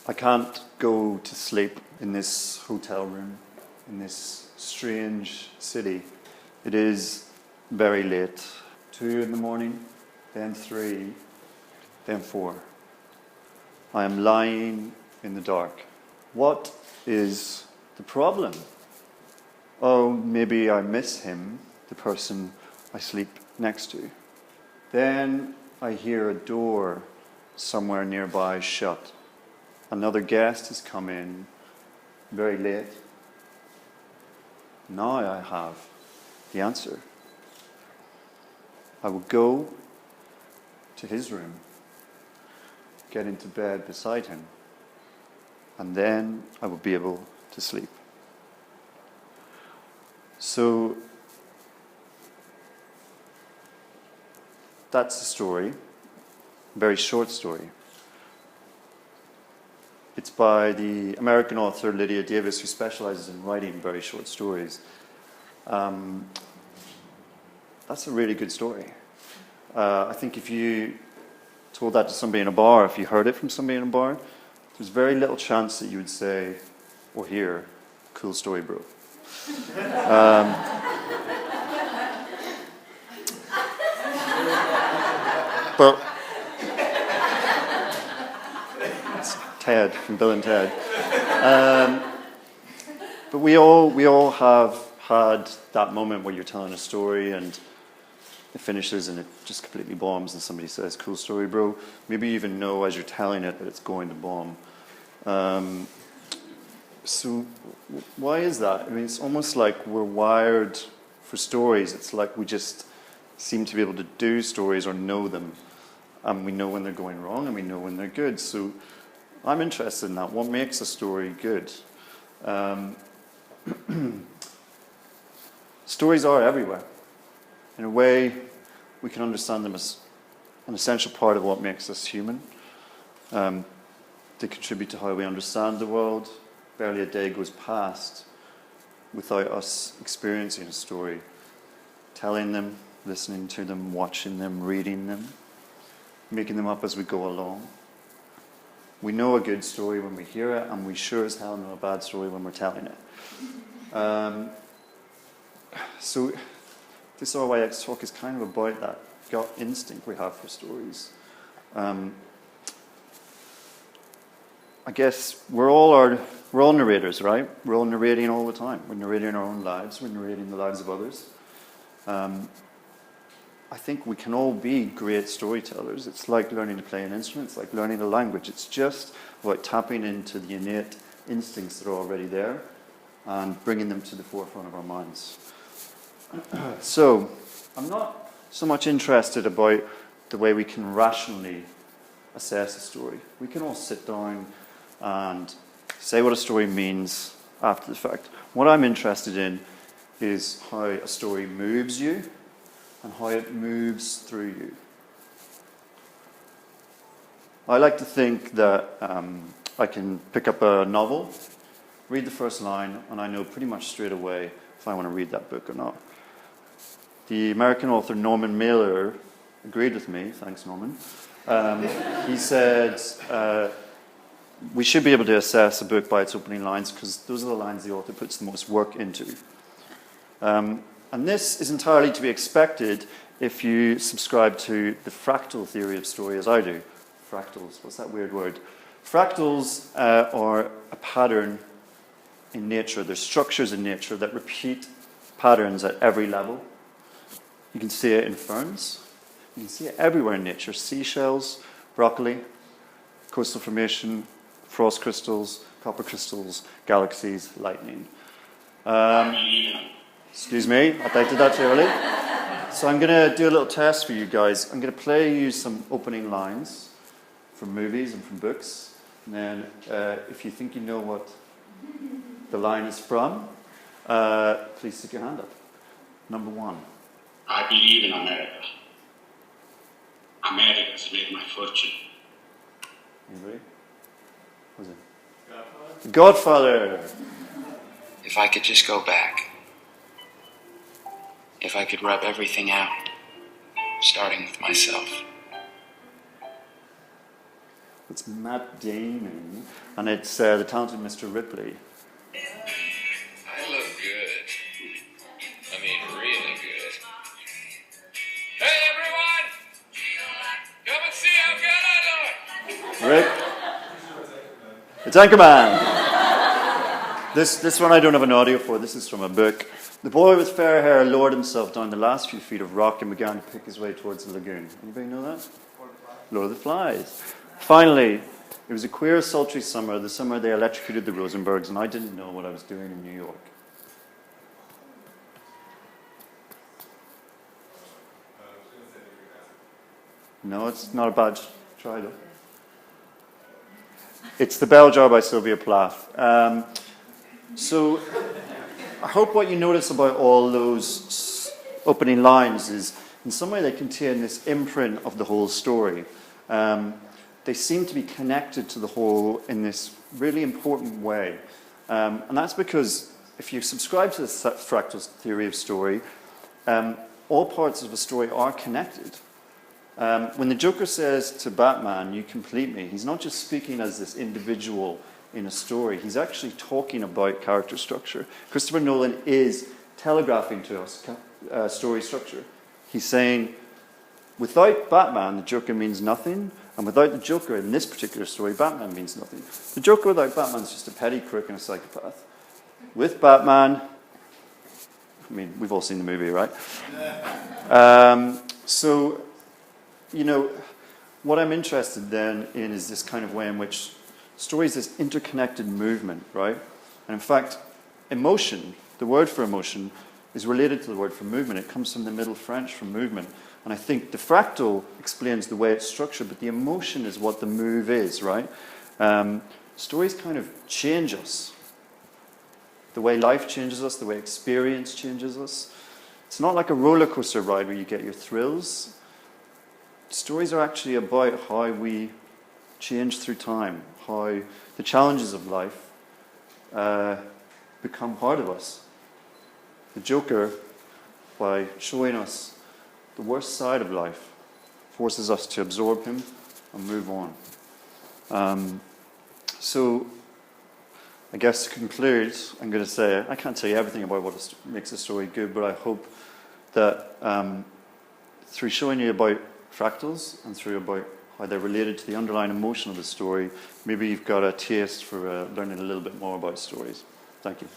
I can't go to sleep in this hotel room, in this strange city. It is very late. 2 in the morning, then 3, then 4. I am lying in the dark. What is the problem? Oh, maybe I miss him, the person I sleep next to. Then I hear a door somewhere nearby shut. Another guest has come in very late. Now I have the answer. I will go to his room, get into bed beside him, and then I will be able to sleep. So that's the story, a very short story. It's by the American author Lydia Davis, who specializes in writing very short stories. That's a really good story. I think if you told that to somebody in a bar, if you heard it from somebody in a bar, there's very little chance that you would say or hear, "Cool story, bro." But it's Ted from Bill and Ted. But we all have had that moment where you're telling a story and it finishes and it just completely bombs and somebody says, "Cool story, bro." Maybe you even know as you're telling it that it's going to bomb. So why is that? I mean, it's almost like we're wired for stories. It's like we just seem to be able to do stories or know them. And we know when they're going wrong and we know when they're good. So I'm interested in that. What makes a story good? Stories are everywhere. In a way, we can understand them as an essential part of what makes us human. They contribute to how we understand the world. Barely a day goes past without us experiencing a story, telling them, listening to them, watching them, reading them, making them up as we go along. We know a good story when we hear it, and we sure as hell know a bad story when we're telling it. So this RYX talk is kind of about that gut instinct we have for stories. I guess we're all narrators, right? We're all narrating all the time. We're narrating our own lives. We're narrating the lives of others. I think we can all be great storytellers. It's like learning to play an instrument. It's like learning a language. It's just about tapping into the innate instincts that are already there and bringing them to the forefront of our minds. So I'm not so much interested about the way we can rationally assess a story. We can all sit down and say what a story means after the fact. What I'm interested in is how a story moves you and how it moves through you. I like to think that I can pick up a novel, read the first line, and I know pretty much straight away if I want to read that book or not. The American author Norman Mailer agreed with me. Thanks, Norman. He said we should be able to assess a book by its opening lines because those are the lines the author puts the most work into. And this is entirely to be expected if you subscribe to the fractal theory of story as I do. Fractals, what's that weird word? Fractals are a pattern in nature. There's structures in nature that repeat patterns at every level. You can see it in ferns. You can see it everywhere in nature. Seashells, broccoli, coastal formation, frost crystals, copper crystals, galaxies, lightning. Excuse me, I think I did that too early. So I'm going to do a little test for you guys. I'm going to play you some opening lines from movies and from books. And then if you think you know what the line is from, please stick your hand up. Number 1. I believe in America. America's made my fortune. Anybody? What was it? Godfather. The Godfather. If I could just go back. If I could rub everything out, starting with myself. It's Matt Damon, and it's The Talented Mr. Ripley. I look good. I mean, really good. Hey, everyone! Come and see how good I look! Rick? It's Anchorman! This one I don't have an audio for. This is from a book. The boy with fair hair lowered himself down the last few feet of rock and began to pick his way towards the lagoon. Anybody know that? Lord of the Flies. Finally, it was a queer, sultry summer, the summer they electrocuted the Rosenbergs, and I didn't know what I was doing in New York. No, it's not a bad try, though. It's The Bell Jar by Sylvia Plath. So I hope what you notice about all those opening lines is in some way they contain this imprint of the whole story. They seem to be connected to the whole in this really important way. And that's because if you subscribe to the fractal theory of story, all parts of a story are connected. When the Joker says to Batman, "You complete me," he's not just speaking as this individual in a story. He's actually talking about character structure. Christopher Nolan is telegraphing to us story structure. He's saying, without Batman, the Joker means nothing, and without the Joker in this particular story, Batman means nothing. The Joker without Batman is just a petty crook and a psychopath. With Batman, I mean, we've all seen the movie, right? So, you know, what I'm interested then in is this kind of way in which story is this interconnected movement, right? And in fact, emotion, the word for emotion, is related to the word for movement. It comes from the Middle French for movement. And I think the fractal explains the way it's structured, but the emotion is what the move is, right? Stories kind of change us. The way life changes us, the way experience changes us. It's not like a roller coaster ride where you get your thrills. Stories are actually about how we change through time, how the challenges of life become part of us. The Joker, by showing us the worst side of life, forces us to absorb him and move on. So, I guess to conclude, I'm going to say, I can't tell you everything about what makes a story good, but I hope that through showing you about fractals and through about how they're related to the underlying emotion of the story, maybe you've got a taste for learning a little bit more about stories. Thank you.